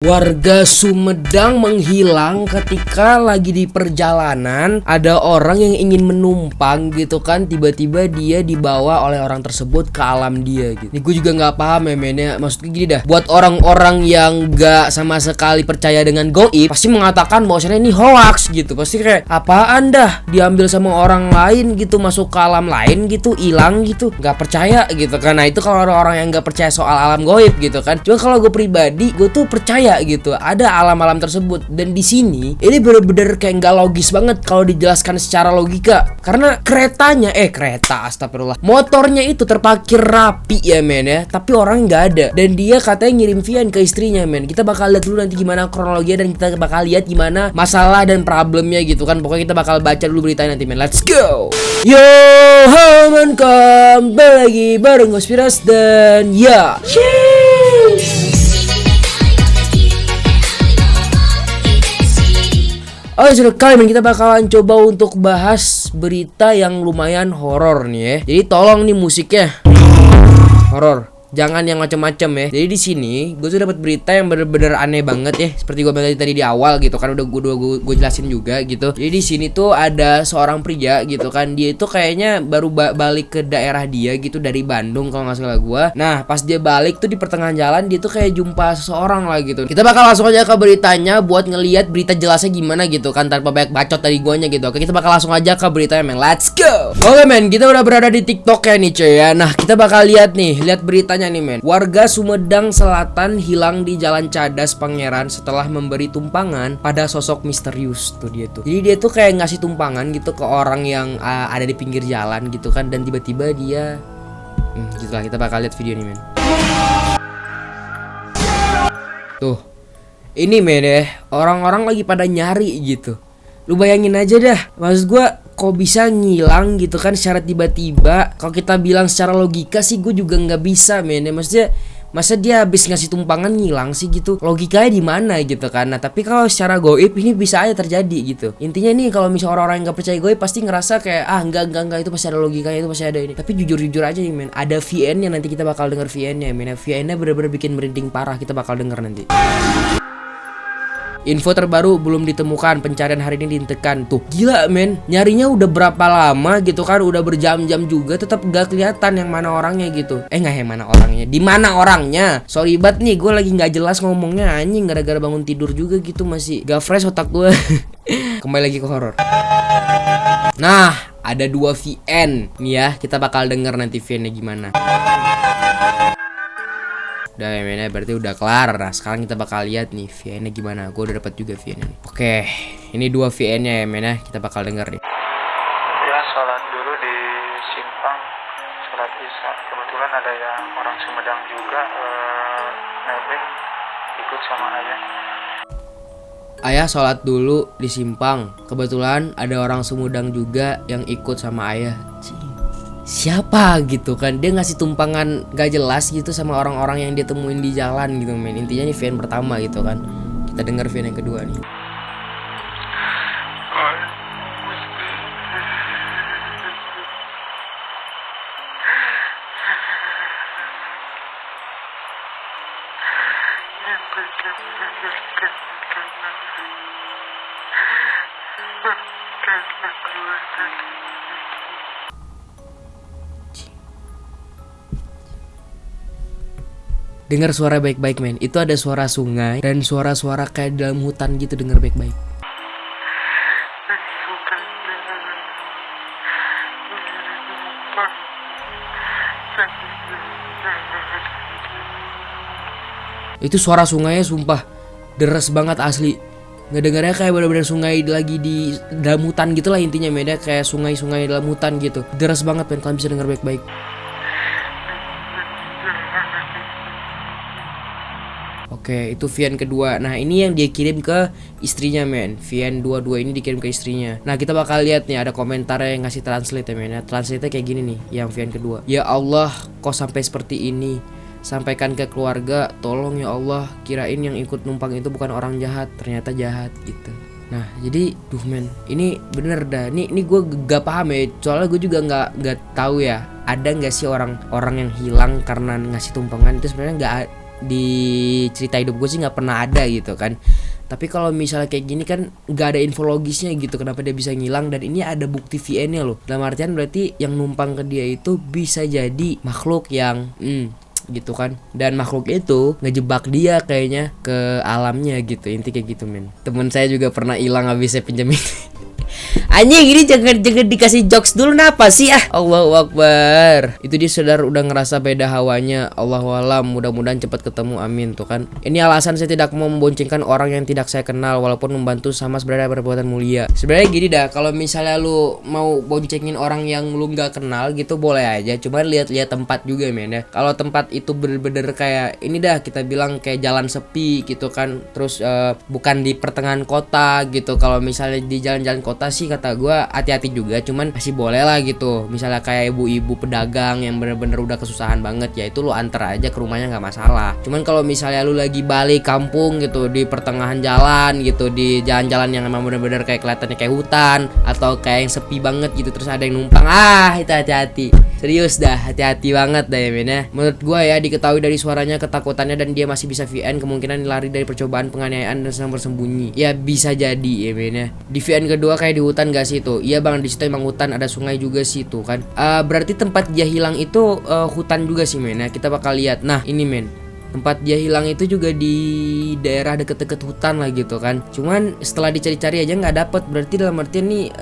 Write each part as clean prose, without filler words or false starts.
Warga Sumedang menghilang ketika lagi di perjalanan. Ada orang yang ingin menumpang gitu kan, tiba-tiba dia dibawa oleh orang tersebut ke alam dia gitu. Ini gue juga nggak paham ya men ya. Maksudnya gini dah, buat orang-orang yang nggak sama sekali percaya dengan goib pasti mengatakan bahwasanya ini hoax gitu. Pasti kayak apaan dah, diambil sama orang lain gitu, masuk ke alam lain gitu, hilang gitu, nggak percaya gitu kan. Nah itu kalau orang-orang yang nggak percaya soal alam goib gitu kan. Cuma kalau gue pribadi, gue tuh percaya gitu ada alam-alam tersebut. Dan di sini ini bener-bener kayak nggak logis banget kalau dijelaskan secara logika, karena astagfirullah, motornya itu terparkir rapi ya men ya, tapi orang nggak ada, dan dia katanya ngirim VN ke istrinya men. Kita bakal lihat dulu nanti gimana kronologinya, dan kita bakal lihat gimana masalah dan problemnya gitu kan. Pokoknya kita bakal baca dulu beritanya nanti men. Let's go. Yo man, kembali lagi bareng Gospiras dan ya oh sudah kali ini kita bakalan coba untuk bahas berita yang lumayan horor nih ya. Jadi tolong nih musiknya horor, jangan yang macem-macem ya. Jadi di sini gue tuh dapat berita yang bener-bener aneh banget ya. Seperti gue bilang tadi di awal gitu kan, udah gue jelasin juga gitu. Jadi di sini tuh ada seorang pria gitu kan. Dia itu kayaknya baru balik ke daerah dia gitu dari Bandung kalau nggak salah gue. Nah pas dia balik tuh di pertengahan jalan dia tuh kayak jumpa seseorang lah gitu. Kita bakal langsung aja ke beritanya buat ngelihat berita jelasnya gimana gitu kan, tanpa banyak bacot dari guanya gitu. Oke, kita bakal langsung aja ke beritanya men. Let's go. Oke men, kita udah berada di TikTok ya nih cuy ya. Nah kita bakal lihat beritanya nih men. Warga Sumedang Selatan hilang di Jalan Cadas Pangeran setelah memberi tumpangan pada sosok misterius. Tuh dia tuh. Jadi dia tuh kayak ngasih tumpangan gitu ke orang yang ada di pinggir jalan gitu kan, dan tiba-tiba dia gitulah, kita bakal lihat video nih men. Tuh. Ini men ya, orang-orang lagi pada nyari gitu. Lu bayangin aja dah, maksud gue kok bisa ngilang gitu kan secara tiba-tiba. Kalau kita bilang secara logika sih gue juga nggak bisa men ya. Maksudnya masa dia habis ngasih tumpangan ngilang sih gitu, logikanya di mana gitu kan. Nah tapi kalau secara goib ini bisa aja terjadi gitu. Intinya nih kalau misalnya orang-orang yang nggak percaya goib pasti ngerasa kayak enggak itu pasti ada logikanya, itu pasti ada ini. Tapi jujur aja nih men, ada VN nya nanti kita bakal denger VN nya men. VN nya bener-bener bikin merinding parah, kita bakal denger nanti. Info terbaru belum ditemukan, pencarian hari ini dihentikan. Tuh gila men, nyarinya udah berapa lama gitu kan, udah berjam-jam juga tetap gak kelihatan yang mana orangnya gitu. Yang mana orangnya, di mana orangnya. Sorry banget nih, gue lagi nggak jelas ngomongnya anjing, gara-gara bangun tidur juga gitu, masih gak fresh otak gue. Kembali lagi ke horor. Nah ada 2 VN nih ya, kita bakal denger nanti VN nya gimana. Udah ya men, berarti udah kelar. Nah sekarang kita bakal lihat nih VN-nya gimana. Gue udah dapat juga VN-nya nih. Oke, ini 2 VN-nya ya men ya, kita bakal denger nih. Ya sholat dulu di simpang, sholat isya. Kebetulan ada yang orang Sumedang juga nebeng ikut sama ayah. Ayah sholat dulu di simpang. Kebetulan ada orang Sumedang juga yang ikut sama ayah. Siapa gitu kan, dia ngasih tumpangan gak jelas gitu sama orang-orang yang dia temuin di jalan gitu men. Intinya nih VN pertama gitu kan. Kita denger VN yang kedua nih. Dengar suara baik-baik men. Itu ada suara sungai dan suara-suara kayak dalam hutan gitu, denger baik-baik. Itu suara sungainya sumpah deres banget asli. Ngedengarnya kayak bener-bener sungai lagi di dalam hutan gitu lah intinya men. Kayak sungai-sungai dalam hutan gitu. Deres banget men, kalian bisa denger baik-baik. Oke, itu VN kedua. Nah ini yang dia kirim ke istrinya men. VN 22 ini dikirim ke istrinya. Nah kita bakal lihat nih, ada komentar yang ngasih translate ya men. Translate kayak gini nih, yang VN kedua. Ya Allah, kok sampai seperti ini. Sampaikan ke keluarga, tolong ya Allah, kirain yang ikut numpang itu bukan orang jahat, ternyata jahat gitu. Nah jadi duh men, ini bener dah. Ini gue gak paham ya, soalnya gue juga nggak tahu ya. Ada nggak sih orang yang hilang karena ngasih tumpangan itu sebenarnya di cerita hidup gue sih nggak pernah ada gitu kan. Tapi kalau misalnya kayak gini kan nggak ada info logisnya gitu, kenapa dia bisa ngilang, dan ini ada bukti VN-nya loh. Dalam artian berarti yang numpang ke dia itu bisa jadi makhluk yang gitu kan, dan makhluk itu ngejebak dia kayaknya ke alamnya gitu. Inti kayak gitu men. Temen saya juga pernah hilang habis saya pinjemin. Anjing, ini jangan dikasih jokes dulu, napa sih Allahu Akbar. Itu dia saudara udah ngerasa beda hawanya. Allahualam, mudah-mudahan cepat ketemu, amin. Tuh kan, ini alasan saya tidak mau memboncengkan orang yang tidak saya kenal walaupun membantu sama sebenarnya perbuatan mulia. Sebenarnya gini dah, kalau misalnya lu mau boncengin orang yang lu nggak kenal gitu boleh aja, cuma lihat-lihat tempat juga men ya. Kalau tempat itu bener-bener kayak ini dah, kita bilang kayak jalan sepi gitu kan, terus bukan di pertengahan kota gitu. Kalau misalnya di jalan-jalan kota sih kata gue hati-hati juga, cuman masih boleh lah gitu. Misalnya kayak ibu-ibu pedagang yang bener-bener udah kesusahan banget, ya itu lu antar aja ke rumahnya nggak masalah. Cuman kalau misalnya lu lagi balik kampung gitu di pertengahan jalan gitu, di jalan-jalan yang emang bener-bener kayak kelihatannya kayak hutan atau kayak yang sepi banget gitu, terus ada yang numpang, itu hati-hati. Serius dah, hati-hati banget dah ya men ya. Menurut gue ya, diketahui dari suaranya ketakutannya dan dia masih bisa VN, kemungkinan lari dari percobaan penganiayaan dan sedang bersembunyi. Ya bisa jadi ya men ya. Di VN kedua kayak di hutan gak sih tuh? Iya bang, di situ emang hutan, ada sungai juga sih tuh kan. Berarti tempat dia hilang itu hutan juga sih men ya. Kita bakal lihat. Nah ini men, tempat dia hilang itu juga di daerah deket-deket hutan lah gitu kan. Cuman setelah dicari-cari aja nggak dapet. Berarti dalam artian nih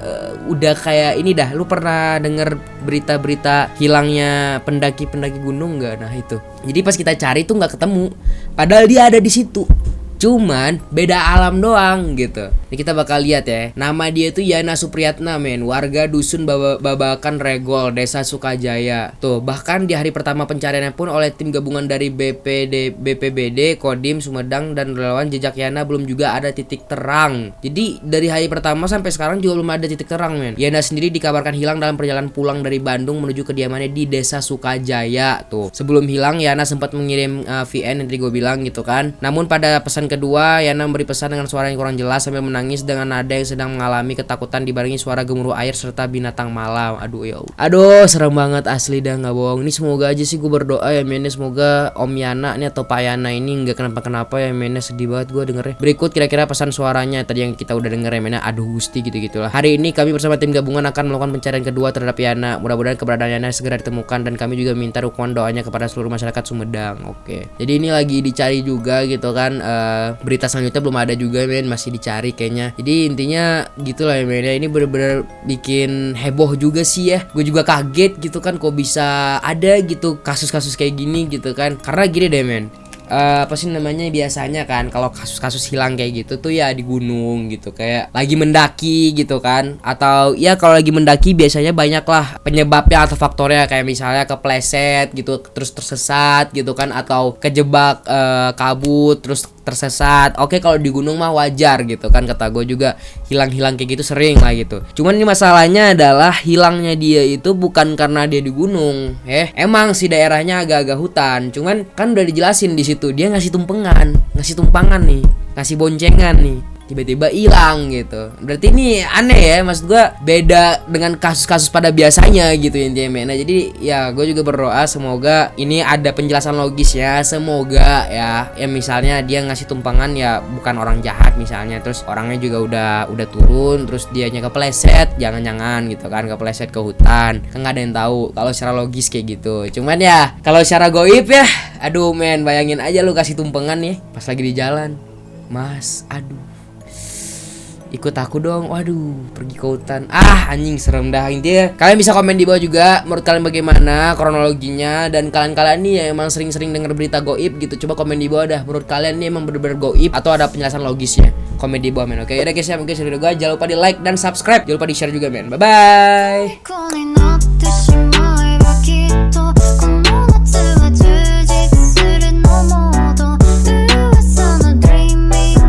udah kayak ini dah. Lu pernah denger berita-berita hilangnya pendaki-pendaki gunung nggak? Nah itu. Jadi pas kita cari tuh nggak ketemu. Padahal dia ada di situ. Cuman beda alam doang gitu. Ini kita bakal lihat ya. Nama dia itu Yana Supriyatna men, warga dusun Babakan Regol, Desa Sukajaya. Tuh, bahkan di hari pertama pencariannya pun oleh tim gabungan dari BPBD, Kodim, Sumedang dan relawan, jejak Yana belum juga ada titik terang. Jadi dari hari pertama sampai sekarang juga belum ada titik terang men. Yana sendiri dikabarkan hilang dalam perjalanan pulang dari Bandung menuju kediamannya di Desa Sukajaya. Tuh, sebelum hilang Yana sempat mengirim VN yang tadi gue bilang gitu kan. Namun pada pesan kedua, Yana memberi pesan dengan suara yang kurang jelas sambil menangis dengan nada yang sedang mengalami ketakutan dibarengi suara gemuruh air serta binatang malam. Aduh ya Allah. Aduh serem banget asli dah, nggak bohong. Ini semoga aja sih gue berdoa ya men, semoga Om Yana nih atau Pak Yana ini nggak kenapa-kenapa ya men. Sedih banget gue dengernya. Berikut kira-kira pesan suaranya tadi yang kita udah denger ya men. Aduh Gusti gitu-gitulah. Hari ini kami bersama tim gabungan akan melakukan pencarian kedua terhadap Yana. Mudah-mudahan keberadaan Yana segera ditemukan dan kami juga minta dukungan doanya kepada seluruh masyarakat Sumedang. Oke. Jadi ini lagi dicari juga gitu kan. Berita selanjutnya belum ada juga men, masih dicari kayaknya. Jadi intinya gitulah ya men. Ini bener-bener bikin heboh juga sih ya. Gue juga kaget gitu kan, kok bisa ada gitu kasus-kasus kayak gini gitu kan. Karena gini deh men, apa sih namanya, biasanya kan kalau kasus-kasus hilang kayak gitu tuh ya di gunung gitu, kayak lagi mendaki gitu kan, atau ya kalau lagi mendaki biasanya banyak lah penyebabnya atau faktornya, kayak misalnya kepleset gitu terus tersesat gitu kan, atau kejebak kabut terus tersesat. Oke, kalau di gunung mah wajar gitu kan, kata gue juga hilang-hilang kayak gitu sering lah gitu. Cuman ini masalahnya adalah hilangnya dia itu bukan karena dia di gunung. Emang si daerahnya agak-agak hutan, cuman kan udah dijelasin di situ dia ngasih tumpangan nih, ngasih boncengan nih, tiba-tiba hilang gitu. Berarti ini aneh ya, maksud gue beda dengan kasus-kasus pada biasanya gitu intinya. Nah jadi ya gue juga berdoa semoga ini ada penjelasan logisnya, semoga ya misalnya dia ngasih tumpangan ya bukan orang jahat misalnya, terus orangnya juga udah turun, terus dianya kepleset, jangan-jangan gitu kan, kepleset ke hutan, kan nggak ada yang tahu kalau secara logis kayak gitu. Cuman ya kalau secara goib ya, aduh men, bayangin aja lu kasih tumpangan nih pas lagi di jalan, Mas, aduh ikut aku dong, waduh pergi ke hutan, anjing serem dah. Intinya kalian bisa komen di bawah juga menurut kalian bagaimana kronologinya, dan kalian nih yang emang sering-sering denger berita goib gitu, coba komen di bawah dah, menurut kalian nih emang bener-bener goib atau ada penjelasan logisnya, komen di bawah men. Oke, udah guys ya, mungkin video gue jangan lupa di like dan subscribe, jangan lupa di share juga men. Bye bye.